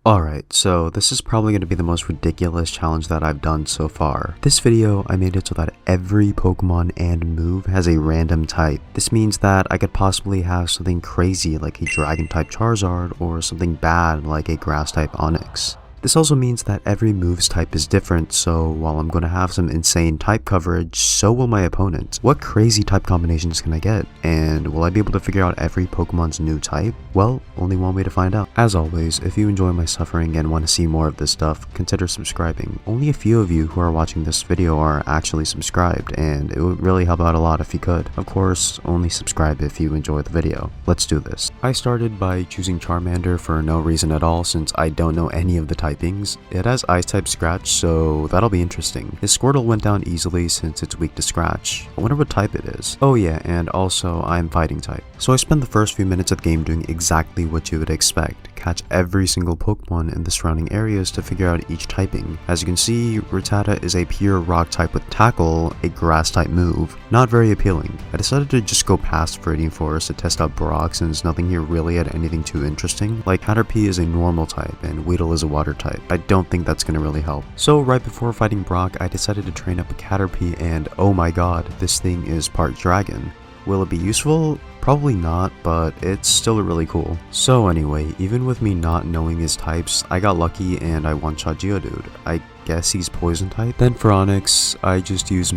Alright, so this is probably going to be the most ridiculous challenge that I've done so far. This video, I made it so that every Pokemon and move has a random type. This means that I could possibly have something crazy like a Dragon type Charizard or something bad like a Grass type Onix. This also means that every move's type is different, so while I'm going to have some insane type coverage, so will my opponent. What crazy type combinations can I get? And will I be able to figure out every Pokemon's new type? Well, only one way to find out. As always, if you enjoy my suffering and want to see more of this stuff, consider subscribing. Only a few of you who are watching this video are actually subscribed, and it would really help out a lot if you could. Of course, only subscribe if you enjoy the video. Let's do this. I started by choosing Charmander for no reason at all since I don't know any of the typings. It has Ice type Scratch, so that'll be interesting. His Squirtle went down easily since it's weak to Scratch. I wonder what type it is. Oh yeah, and also I'm Fighting type. So I spent the first few minutes of the game doing exactly what you would expect. Catch every single Pokemon in the surrounding areas to figure out each typing. As you can see, Rattata is a pure Rock type with Tackle, a Grass type move. Not very appealing. I decided to just go past Viridian Forest to test out Brock since nothing here really had anything too interesting. Like Caterpie is a normal type and Weedle is a water type. I don't think that's gonna really help. So right before fighting Brock, I decided to train up a Caterpie and oh my god, this thing is part dragon. Will it be useful? Probably not, but it's still really cool. So anyway, even with me not knowing his types, I got lucky and I one-shot Geodude. I guess he's poison type. Then for Onix, I just used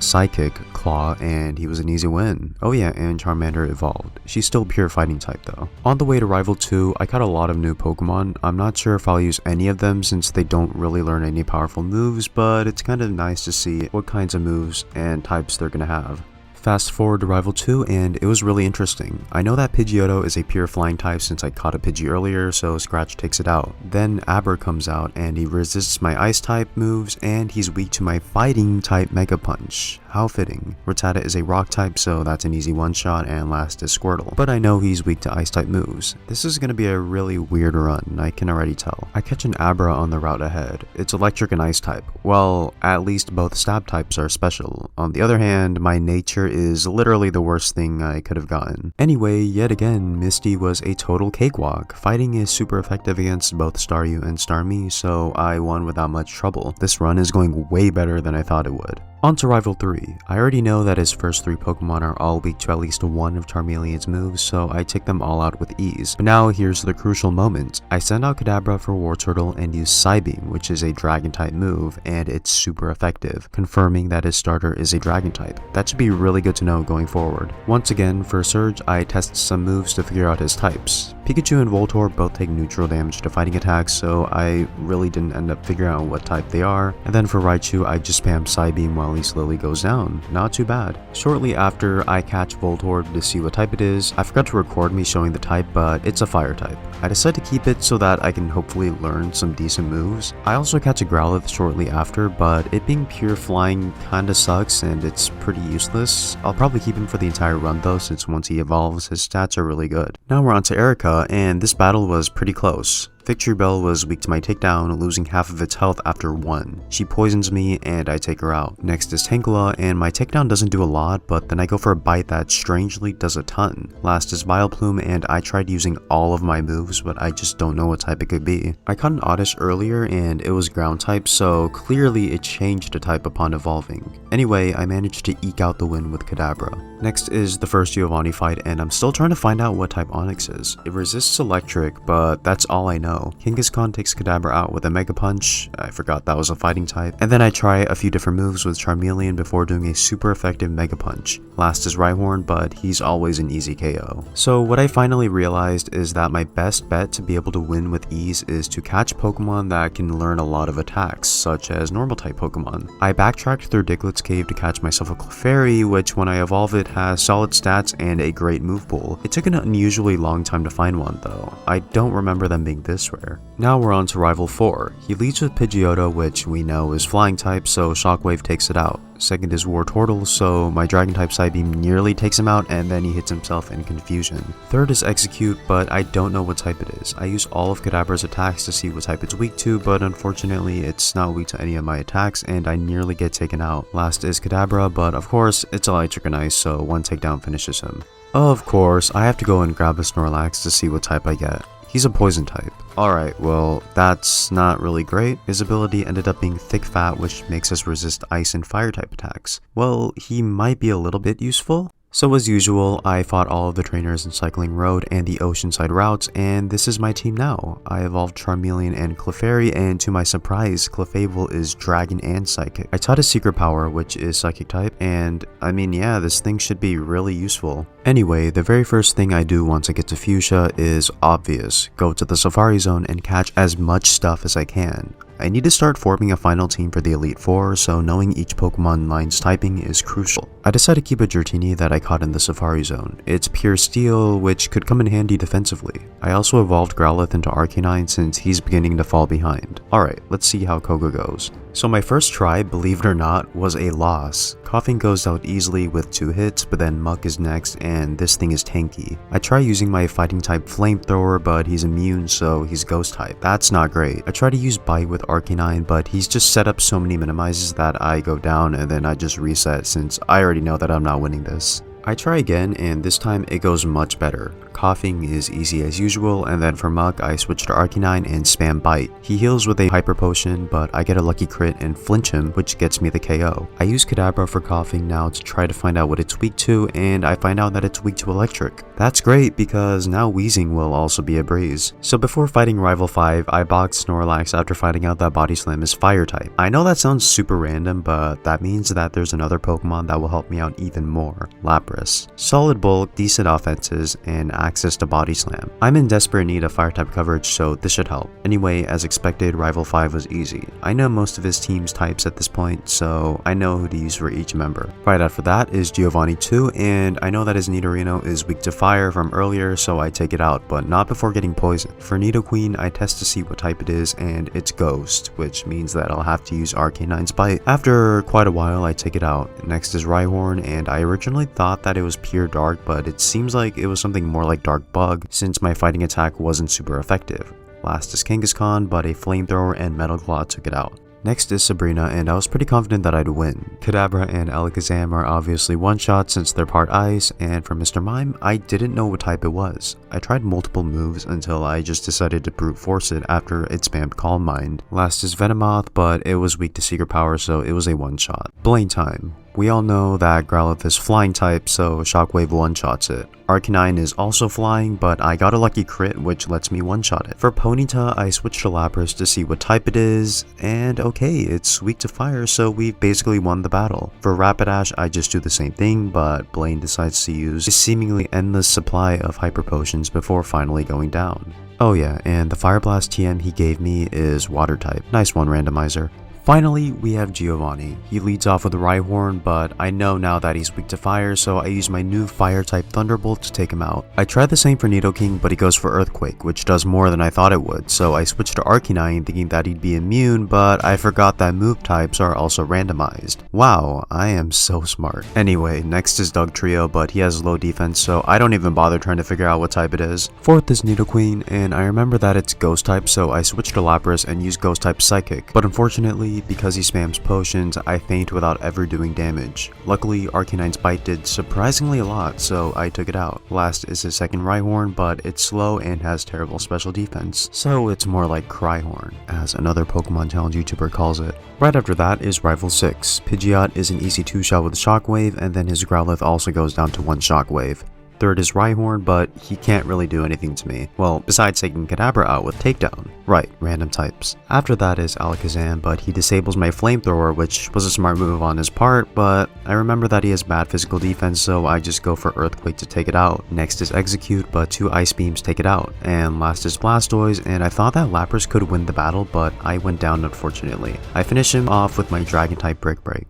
Psychic, Claw, and he was an easy win. Oh yeah, and Charmander evolved. She's still pure fighting type though. On the way to Rival 2, I caught a lot of new Pokemon. I'm not sure if I'll use any of them since they don't really learn any powerful moves, but it's kind of nice to see what kinds of moves and types they're gonna have. Fast forward to Rival 2 and it was really interesting. I know that Pidgeotto is a pure flying type since I caught a Pidgey earlier, so Scratch takes it out. Then Abra comes out and he resists my ice type moves and he's weak to my fighting type Mega Punch. How fitting. Rattata is a rock type, so that's an easy one shot, and last is Squirtle. But I know he's weak to ice type moves. This is going to be a really weird run, I can already tell. I catch an Abra on the route ahead. It's electric and ice type. Well, at least both stab types are special. On the other hand, my nature is literally the worst thing I could have gotten. Anyway, yet again, Misty was a total cakewalk. Fighting is super effective against both Staryu and Starmie, so I won without much trouble. This run is going way better than I thought it would. On to Rival 3. I already know that his first 3 Pokemon are all weak to at least one of Charmeleon's moves, so I take them all out with ease. But now here's the crucial moment. I send out Kadabra for Wartortle and use Psybeam, which is a Dragon type move, and it's super effective, confirming that his starter is a Dragon type. That should be really good to know going forward. Once again, for Surge, I test some moves to figure out his types. Pikachu and Voltorb both take neutral damage to fighting attacks, so I really didn't end up figuring out what type they are. And then for Raichu, I just spam Psybeam while he slowly goes down. Not too bad. Shortly after, I catch Voltorb to see what type it is. I forgot to record me showing the type, but it's a fire type. I decide to keep it so that I can hopefully learn some decent moves. I also catch a Growlithe shortly after, but it being pure flying kinda sucks and it's pretty useless. I'll probably keep him for the entire run though, since once he evolves, his stats are really good. Now we're on to Erica, and this battle was pretty close. Victory Bell was weak to my takedown, losing half of its health after 1. She poisons me and I take her out. Next is Tankla, and my takedown doesn't do a lot, but then I go for a bite that strangely does a ton. Last is Vileplume, and I tried using all of my moves, but I just don't know what type it could be. I caught an Oddish earlier and it was ground type, so clearly it changed the type upon evolving. Anyway, I managed to eke out the win with Kadabra. Next is the first Giovanni fight, and I'm still trying to find out what type Onix is. It resists electric, but that's all I know. Kangaskhan takes Kadabra out with a Mega Punch. I forgot that was a fighting type. And then I try a few different moves with Charmeleon before doing a super effective Mega Punch. Last is Rhyhorn, but he's always an easy KO. So what I finally realized is that my best bet to be able to win with ease is to catch Pokemon that can learn a lot of attacks, such as normal type Pokemon. I backtracked through Diglett's cave to catch myself a Clefairy, which when I evolve it has solid stats and a great move pool. It took an unusually long time to find one though. I don't remember them being this rare. Now we're on to Rival 4. He leads with Pidgeotto, which we know is flying type, so Shockwave takes it out. Second is Wartortle, so my Dragon type Psybeam nearly takes him out and then he hits himself in confusion. Third is Execute, but I don't know what type it is. I use all of Kadabra's attacks to see what type it's weak to, but unfortunately it's not weak to any of my attacks and I nearly get taken out. Last is Kadabra, but of course it's electric and ice, so one takedown finishes him. Of course, I have to go and grab a Snorlax to see what type I get. He's a poison type. Alright, well, that's not really great. His ability ended up being Thick Fat, which makes us resist ice and fire type attacks. Well, he might be a little bit useful. So as usual, I fought all of the trainers in Cycling Road and the Oceanside routes, and this is my team now. I evolved Charmeleon and Clefairy, and to my surprise, Clefable is Dragon and Psychic. I taught a secret power, which is Psychic type, and I mean, yeah, this thing should be really useful. Anyway, the very first thing I do once I get to Fuchsia is obvious. Go to the Safari Zone and catch as much stuff as I can. I need to start forming a final team for the Elite Four, so knowing each Pokemon line's typing is crucial. I decided to keep a Dratini that I caught in the Safari Zone. It's pure Steel, which could come in handy defensively. I also evolved Growlithe into Arcanine since he's beginning to fall behind. Alright, let's see how Koga goes. So my first try, believe it or not, was a loss. Coughing goes out easily with 2 hits, but then Muck is next, and this thing is tanky. I try using my fighting type Flamethrower, but he's immune, so he's ghost type. That's not great. I try to use Bite with Arcanine, but he's just set up so many minimizes that I go down and then I just reset since I already know that I'm not winning this. I try again, and this time it goes much better. Coughing is easy as usual, and then for Muck, I switch to Arcanine and spam Bite. He heals with a Hyper Potion, but I get a lucky crit and flinch him, which gets me the KO. I use Kadabra for Coughing now to try to find out what it's weak to, and I find out that it's weak to Electric. That's great, because now Wheezing will also be a breeze. So before fighting Rival 5, I boxed Snorlax after finding out that Body Slam is Fire type. I know that sounds super random, but that means that there's another Pokemon that will help me out even more. Lapras. Solid bulk, decent offenses, and access to Body Slam. I'm in desperate need of Fire type coverage, so this should help. Anyway, as expected, Rival 5 was easy. I know most of his team's types at this point, so I know who to use for each member. Right after that is Giovanni 2, and I know that his Nidorino is weak to Fire from earlier, so I take it out, but not before getting poisoned. For Nidoqueen, I test to see what type it is, and it's Ghost, which means that I'll have to use Arcanine's Bite. After quite a while, I take it out. Next is Rhyhorn, and I originally thought that it was pure Dark, but it seems like it was something more like Dark Bug, since my fighting attack wasn't super effective. Last is Kangaskhan, but a Flamethrower and Metal Claw took it out. Next is Sabrina, and I was pretty confident that I'd win. Kadabra and Alakazam are obviously one-shot since they're part ice, and for Mr. Mime, I didn't know what type it was. I tried multiple moves until I just decided to brute force it after it spammed Calm Mind. Last is Venomoth, but it was weak to Secret Power, so it was a one-shot. Blaine time. We all know that Growlithe is flying type, so Shockwave one-shots it. Arcanine is also flying, but I got a lucky crit which lets me one-shot it. For Ponyta, I switched to Lapras to see what type it is, and okay, it's weak to fire, so we've basically won the battle. For Rapidash, I just do the same thing, but Blaine decides to use a seemingly endless supply of Hyper Potions before finally going down. Oh yeah, and the Fire Blast TM he gave me is Water type. Nice one, Randomizer. Finally, we have Giovanni. He leads off with a Rhyhorn, but I know now that he's weak to fire, so I use my new Fire-type Thunderbolt to take him out. I tried the same for Nidoking, but he goes for Earthquake, which does more than I thought it would, so I switched to Arcanine thinking that he'd be immune, but I forgot that move types are also randomized. Wow, I am so smart. Anyway, next is Dugtrio, but he has low defense, so I don't even bother trying to figure out what type it is. Fourth is Nidoqueen, and I remember that it's Ghost type, so I switched to Lapras and used Ghost type Psychic, but unfortunately, because he spams potions, I faint without ever doing damage. Luckily, Arcanine's Bite did surprisingly a lot, so I took it out. Last is his second Rhyhorn, but it's slow and has terrible special defense, so it's more like Cryhorn, as another Pokemon Challenge YouTuber calls it. Right after that is Rival 6. Pidgeot is an easy 2-shot with Shockwave, and then his Growlithe also goes down to 1 Shockwave. Third is Rhyhorn, but he can't really do anything to me. Well, besides taking Kadabra out with Takedown. Right, random types. After that is Alakazam, but he disables my Flamethrower, which was a smart move on his part, but I remember that he has bad physical defense, so I just go for Earthquake to take it out. Next is Execute, but 2 Ice Beams take it out. And last is Blastoise, and I thought that Lapras could win the battle, but I went down unfortunately. I finish him off with my Dragon-type Brick Break.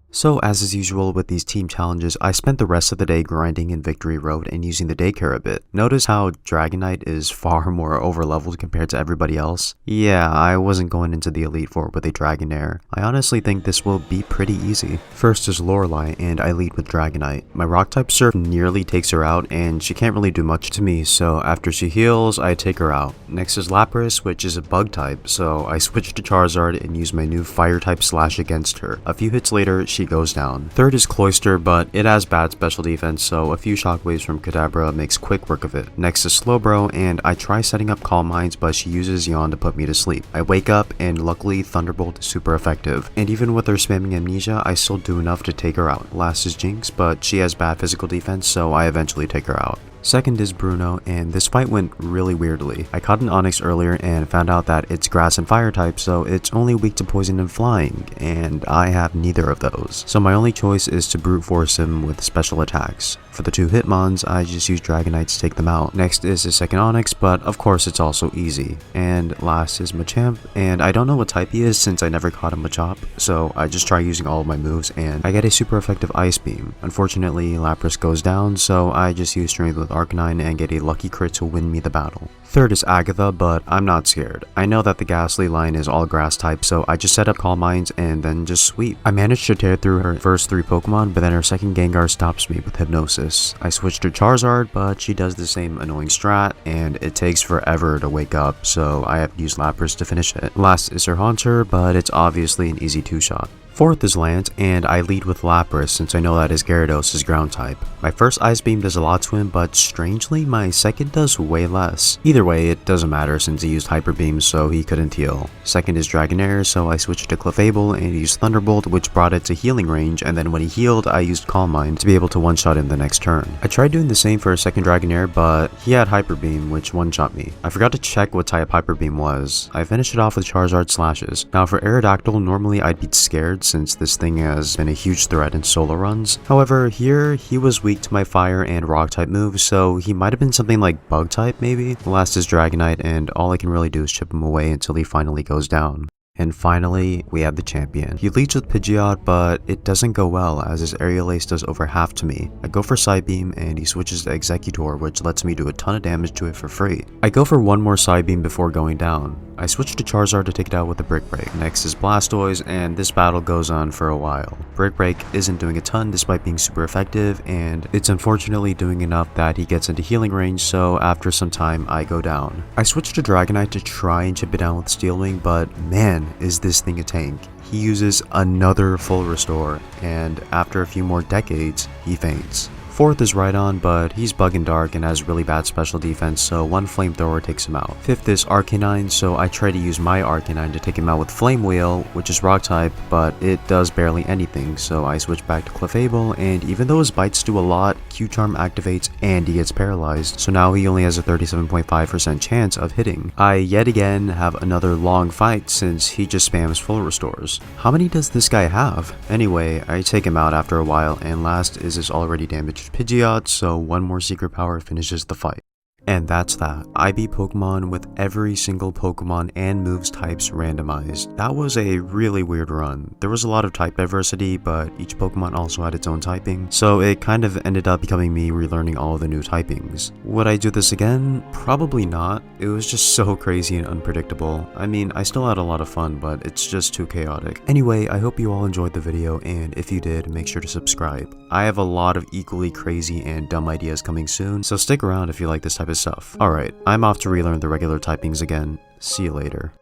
So as is usual with these team challenges, I spent the rest of the day grinding in Victory Road and using the daycare a bit. Notice how Dragonite is far more overleveled compared to everybody else? Yeah, I wasn't going into the Elite Four with a Dragonair. I honestly think this will be pretty easy. First is Lorelei, and I lead with Dragonite. My Rock-type Surf nearly takes her out, and she can't really do much to me, so after she heals, I take her out. Next is Lapras, which is a Bug-type, so I switch to Charizard and use my new Fire-type Slash against her. A few hits later, she goes down. Third is Cloyster, but it has bad special defense, so a few shockwaves from Kadabra makes quick work of it. Next is Slowbro, and I try setting up Calm Minds, but she uses Yawn to put me to sleep. I wake up, and luckily Thunderbolt is super effective. And even with her spamming Amnesia, I still do enough to take her out. Last is Jinx, but she has bad physical defense, so I eventually take her out. Second is Bruno, and this fight went really weirdly. I caught an Onix earlier and found out that it's grass and fire type, so it's only weak to poison and flying, and I have neither of those. So my only choice is to brute force him with special attacks. For the two Hitmons, I just use Dragonite to take them out. Next is the second Onix, but of course it's also easy. And last is Machamp, and I don't know what type he is since I never caught a Machop, so I just try using all of my moves and I get a super effective Ice Beam. Unfortunately, Lapras goes down, so I just use Strength with Arcanine and get a lucky crit to win me the battle. Third is Agatha, but I'm not scared. I know that the Ghastly line is all grass type, so I just set up Calm Minds and then just sweep. I managed to tear through her first 3 Pokemon, but then her second Gengar stops me with Hypnosis. I switched to Charizard, but she does the same annoying strat, and it takes forever to wake up, so I have to use Lapras to finish it. Last is her Haunter, but it's obviously an easy 2-shot. Fourth is Lant, and I lead with Lapras since I know that his Gyarados is ground type. My first Ice Beam does a lot to him, but strangely my second does way less. Either way, it doesn't matter since he used Hyper Beam, so he couldn't heal. Second is Dragonair, so I switched to Clefable and used Thunderbolt, which brought it to healing range, and then when he healed, I used Calm Mind to be able to one-shot him the next turn. I tried doing the same for a second Dragonair, but he had Hyper Beam, which one-shot me. I forgot to check what type Hyper Beam was. I finished it off with Charizard Slashes. Now for Aerodactyl, normally I'd be scared since this thing has been a huge threat in solo runs. However, here he was weak to my fire and rock type moves, so he might have been something like bug type maybe. The last is Dragonite, and all I can really do is chip him away until he finally goes down. And finally, we have the champion. He leads with Pidgeot, but it doesn't go well as his Aerial Ace does over half to me. I go for Side Beam and he switches to Executor, which lets me do a ton of damage to it for free. I go for one more Side Beam before going down. I switch to Charizard to take it out with a Brick Break. Next is Blastoise, and this battle goes on for a while. Brick Break isn't doing a ton despite being super effective, and it's unfortunately doing enough that he gets into healing range, so after some time I go down. I switch to Dragonite to try and chip it down with Steel Wing, but man, is this thing a tank. He uses another full restore, and after a few more decades, he faints. Fourth is Rhydon, but he's bug and dark and has really bad special defense, so one flamethrower takes him out. Fifth is Arcanine, so I try to use my Arcanine to take him out with Flame Wheel, which is rock type, but it does barely anything, so I switch back to Clefable, and even though his bites do a lot, Q-Charm activates and he gets paralyzed, so now he only has a 37.5% chance of hitting. I yet again have another long fight since he just spams full restores. How many does this guy have? Anyway, I take him out after a while, and last is his already damaged Pidgeot, so one more secret power finishes the fight. And that's that. I beat Pokemon with every single Pokemon and moves types randomized. That was a really weird run. There was a lot of type diversity, but each Pokemon also had its own typing, so it kind of ended up becoming me relearning all the new typings. Would I do this again? Probably not. It was just so crazy and unpredictable. I mean, I still had a lot of fun, but it's just too chaotic. Anyway, I hope you all enjoyed the video, and if you did, make sure to subscribe. I have a lot of equally crazy and dumb ideas coming soon, so stick around if you like this type of stuff. Alright, I'm off to relearn the regular typings again. See you later.